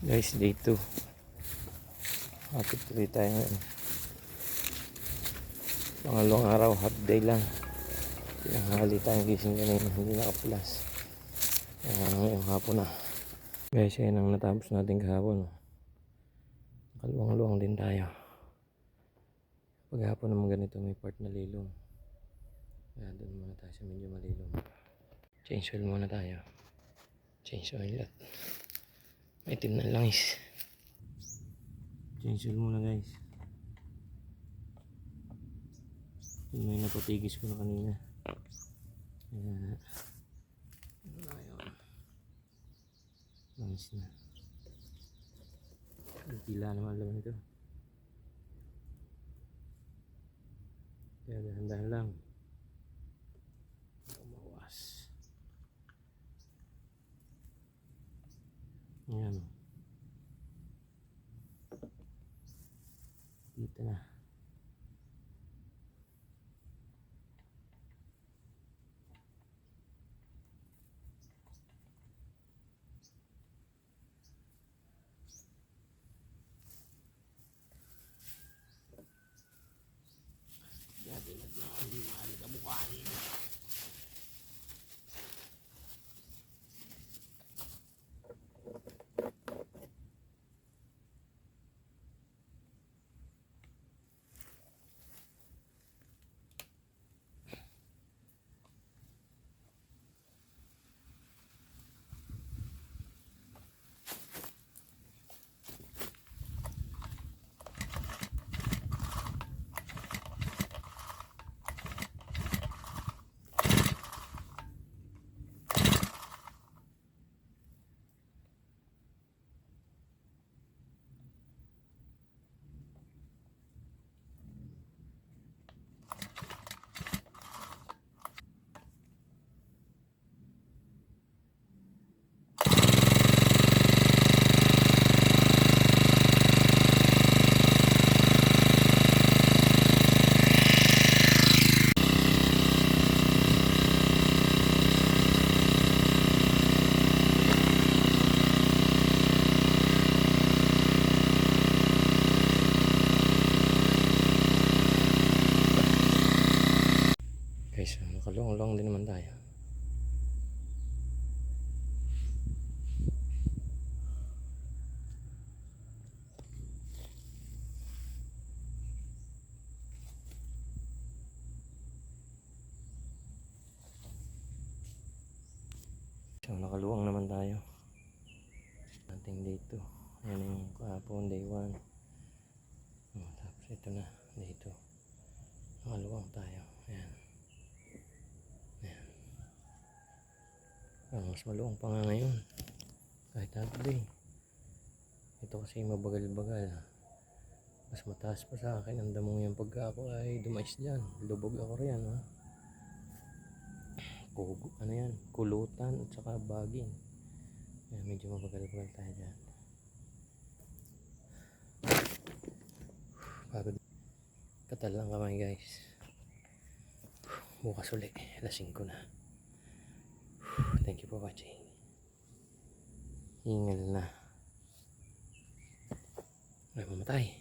Guys, day 2. Happy tuloy tayo ngayon. Pangalawang araw, half day lang. Tinanghali tayong gising kanina, hindi nakapulas. Ngayong hapon na. Guys, yan ang natapos natin kahapon. Kaluwang-luwang din tayo. Paghapon naman ganito, may part na lilong. Kaya doon muna tayo sa medyo malilong. Change oil muna tayo. Change oil at may itim na langis. Change oil muna guys. Yung may napatigis ko na kanina. Ayan. Ano na yun? Langis na. Pila naman lang ito. Kaya dahan-dahan lang. Umawas. Ayan. Dito na. Dati na hindi mahal ka mukhaan. Guys, nakalong-long din naman tayo. So, nakaluwang naman tayo. Ating day 2. Ayan yung kahapon, day 1. Tapos ito na, day 2. Nakaluwang tayo. Ayan. Ayan. Mas maluwang pa nga ngayon. Kahit half day. Ito kasi mabagal-bagal. Mas mataas pa sa akin. Ang damong yung pagka ako ay dumais dyan. Lubog ako riyan. Ha? Ano yan? Kulutan at saka baging. Ayan, medyo mabagal-bagal tayo dyan. Pagod. Katal lang kamay guys. Bukas ulit. Alas 5 na. Thank you for watching. Hingal na. Ay, mamatay.